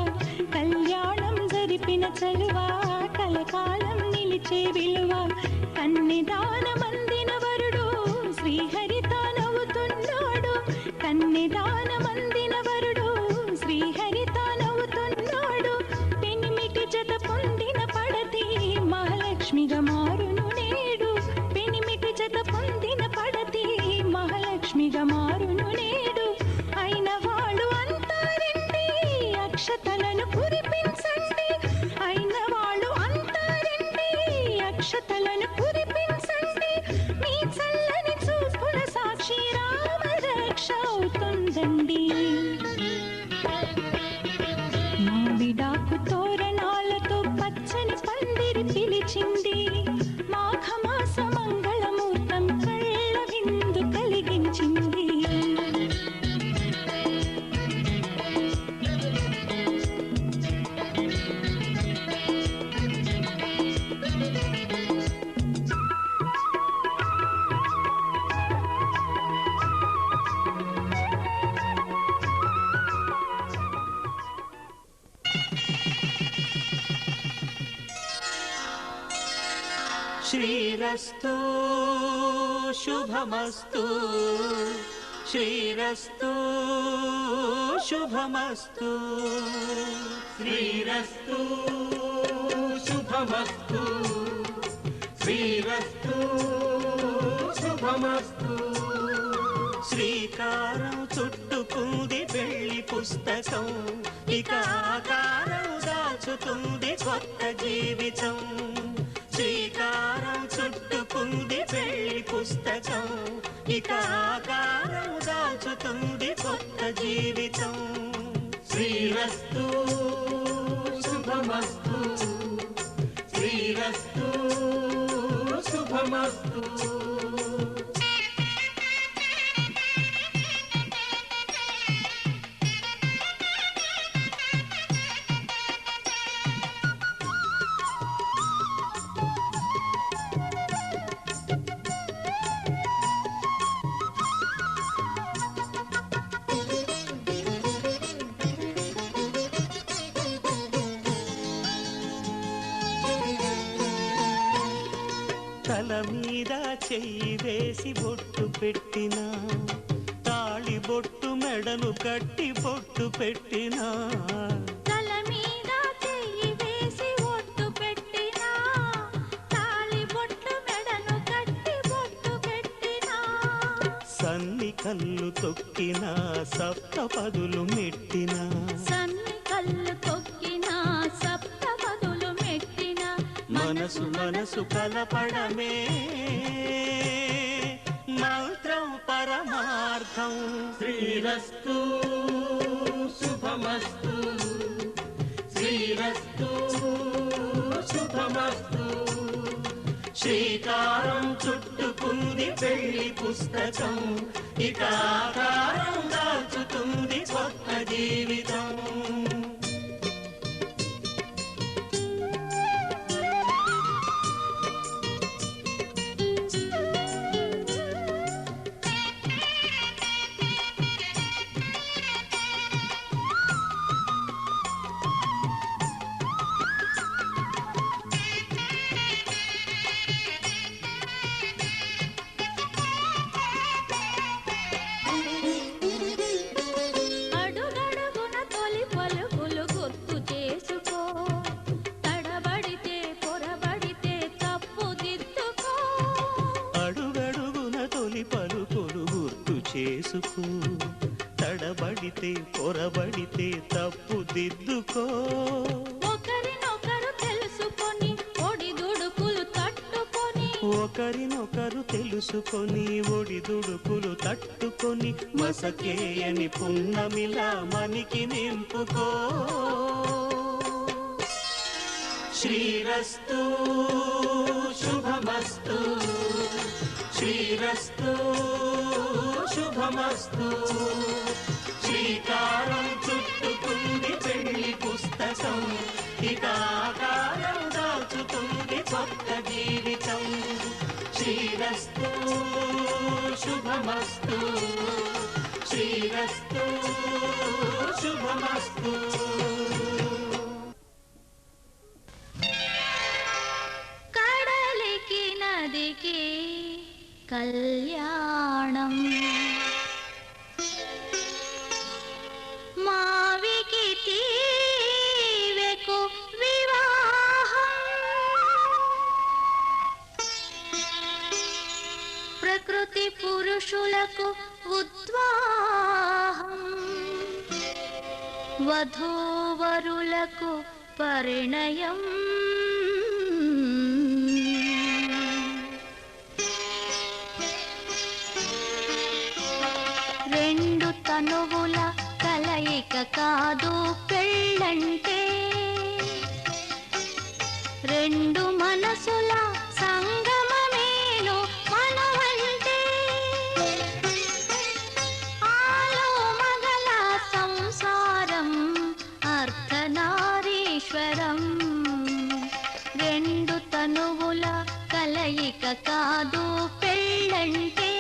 కళ్యాణం జరిపిన చలువ కలకాలం నిలిచే విలువ కన్నెదానమందిన వరుడు శ్రీహరితో నవ్వుతున్నాడు కన్నెదానమందిన వరుడు శ్రీహరితో నవ్వుతున్నాడు పెనిమిటి జత పొందిన పడతి మహాలక్ష్మిగా మారును నేడు పెనిమిటి జత పొందిన పడతి మహాలక్ష్మిగా మారును నేడు అయిన వాళ్ళు అంతా రండి అక్షతలను కురిపించండి అయిన వాళ్ళు అంతా రండి అక్షతలను కురిపించండి మీ చల్లని చూపుల సాక్షి రామ రక్ష అవుతుందండి మా విడాకు తోరణాలతో పచ్చని పందిరి పిలిచింది మాఘమాస మంగళమూర్తం కళ్ళ విందు కలిగించింది శ్రీరస్తు శుభమస్తు శ్రీరస్తు శుభమస్తు శ్రీరస్తు శుభమస్తు శ్రీరస్తు శుభమస్తు శ్రీకారం చుట్టుకుంది పెళ్లి పుస్తకం ఇక ఆకారం దాచుతుంది కొత్త జీవితం శ్రీకారం చుట్టుకుంది పెళ్లి పుస్తకం ఇక ఆకారం దాచుతుంది కొత్త జీవితం శ్రీరస్తు శుభమస్తు శ్రీరస్తు శుభమస్తు తల మీద చెయ్యి వేసి బొట్టు పెట్టినా తాళి బొట్టు మెడను కట్టి బొట్టు పెట్టినా తల మీద చెయ్యి వేసి బొట్టు పెట్టినా తాళి బొట్టు మెడను కట్టి బొట్టు పెట్టినా సన్ని కళ్ళు తొక్కినా సప్తపదులు మెట్టినా సన్ని కళ్ళు తొక్కినా సప్తపదులు మెట్టినా మనసు మనసు కలపడమే మంత్రం పరమార్థం శ్రీరస్తు శుభమస్తు శ్రీరస్తు శుభమస్తు శ్రీకారం చుట్టుకుంది పెళ్లి పుస్తకం, ఇక ఆకారం దాచుతుంది కొత్త జీవితం. తడబడితే పొరబడితే తప్పు దిద్దుకో. ఒకరినొకరు తెలుసుకొని ఒడిదుడుకులు తట్టుకొని, ఒకరినొకరు తెలుసుకొని ఒడిదుడుకులు తట్టుకొని, మసకేయని పున్నమిలా మనికి నింపుకో. శ్రీరస్తు శుభమస్తు, శ్రీరస్తు శుభమస్తు. శ్రీకారం చుట్టుకుంది పెళ్లి పుస్తకం, ఇక ఆకారం దాచుతుంది కొత్త జీవితం. శ్రీరస్తు శుభమస్తు, శ్రీరస్తు శుభమస్తు. కడలికి నదికి కళ్యాణం, మావికి తీవెకు వివాహం, ప్రకృతి పురుషులకు ఉద్వాహం, వధూవరులకు పరిణయం. రెండు తనువుల కలయిక కాదు పెళ్ళంటే, రెండు మనసుల సంగమమేను మనవంటే. ఆలో మగల సంసారం అర్ధనారీశ్వరం, రెండు తనువుల కలయిక కాదు పెళ్ళంటే.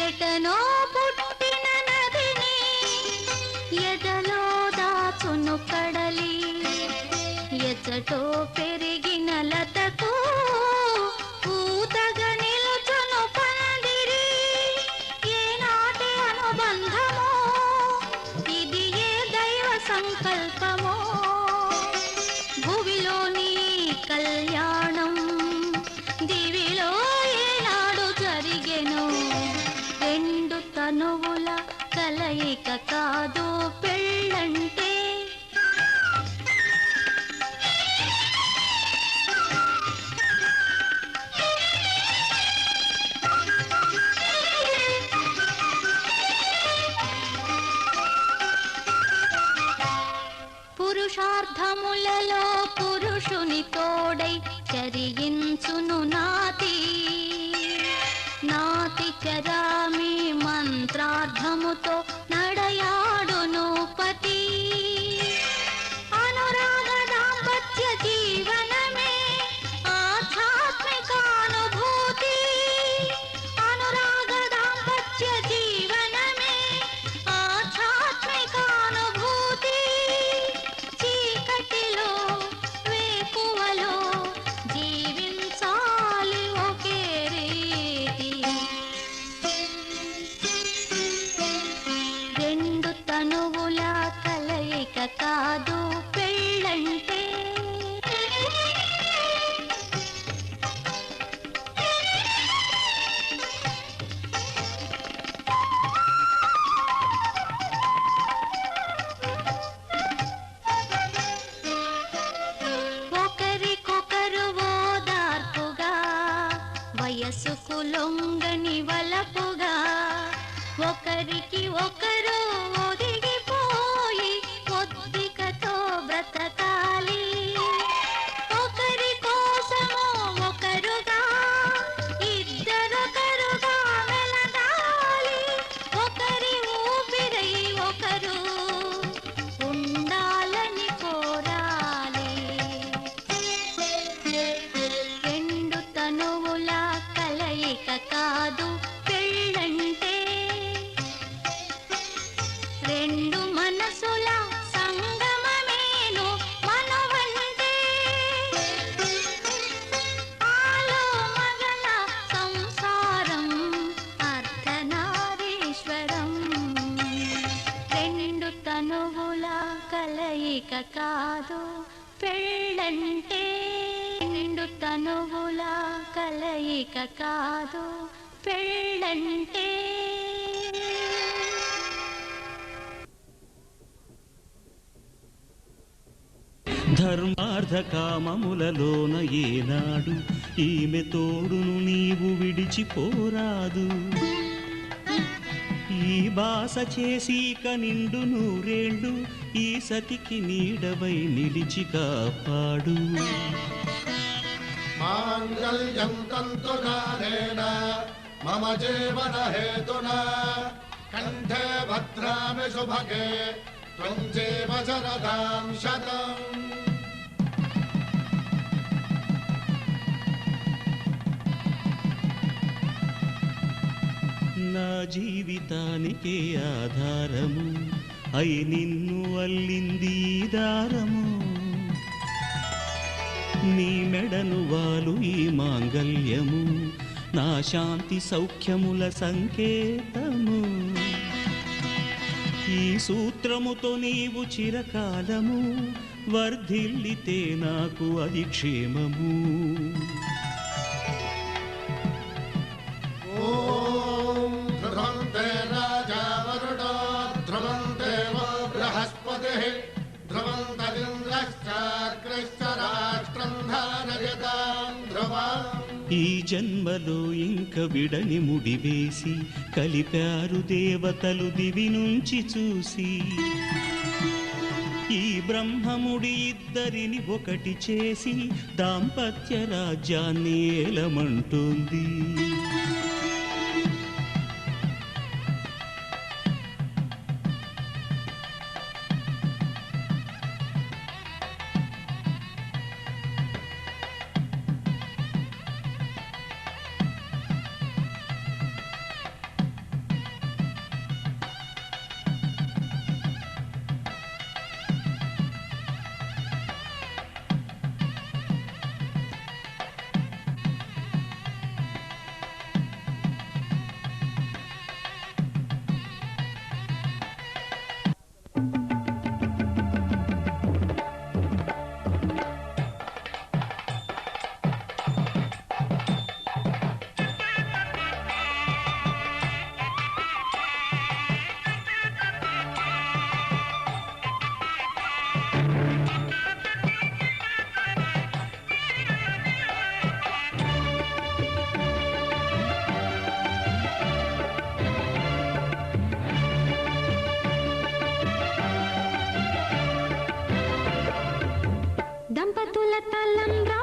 ఎటనో పుట్టిన నదిని ఎదలో దాచును కడలి, ఎచ్చటో పెరిగిన లతకు పూతగా నిలుచును పందిరి. ఏనాటి అనుబంధమో ఇది, ఏ దైవ సంకల్పమో, భువిలోని కళ్యాణం దివిలో ఏనాడు జరిగెను. రెండు తనువుల కలయిక కాదు పెళ్ళంటే. పురుషార్థములలో పురుషుని తోడై చరించును నాతి, నాతి చరామి మంత్రార్థముతో నడయాడును పతి. అనురాగ దాంపత్య జీవనమే ఆధ్యాత్మికానుభూతి, అనురాగ దాంపత్య జీవనమే ఆధ్యాత్మికానుభూతి. చీకటిలో వేకువలో జీవించాలి ఒకే రీతి. లొంగని వలపుగా ఒకరికి ఒకరు ఒదిగిపోయి ఒద్దికతో బ్రతకాలి ఒకరి కోసము ఒకరుగా ఇద్దరొకరుగా వెలగాలి ఒకరి ఊపిరై ఒకరు ఉండాలని కోరాలి రెండు తనువుల కలయిక కాదు పెళ్ళంటే రెండు మనసుల సంగమమేను మనవంటే ఆలో మగల సంసారం అర్ధనారీశ్వరం రెండు తనువుల కలయిక కాదు పెళ్ళంటే రెండు తనువుల కలయిక కాదు పెళ్ళంటే ధర్మార్థ కామములలోన ఏనాడు ఈమె తోడును నీవు విడిచిపోరాదు ఈ బాస చేసి నిండు నూరేళ్ళు ఈ సతికి నీడవై నిలిచి కాపాడు మాంగళ్యం తంతునానేన మమ జీవన హేతునా కంఠే భద్రామి శుభగే త్వం జీవ శరదాం శతం. నా జీవితానికే ఆధారము అయి నిన్ను అల్లింది ఈ దారము నీ మెడను వాలు ఈ మాంగల్యము నా శాంతి సౌఖ్యముల సంకేతము ఈ సూత్రముతో నీవు చిరకాలము వర్ధిల్లితే నాకు అది క్షేమము. ఓం ధ్రువంతే రాజా వరుణో ధ్రువంతే వో బృహస్పతిః ధ్రువంతరింద్రశ్చాగ్రశ్చ రాష్ట్రం ధారయతాం ధ్రువం. ఈ జన్మలో ఇంక విడని ముడివేసి కలిపారు దేవతలు దివి నుంచి చూసి ఈ బ్రహ్మముడి ఇద్దరిని ఒకటి చేసి దాంపత్య రాజ్యాన్ని ఏలమంటుంది. దంపతుల తలంబ్రాలు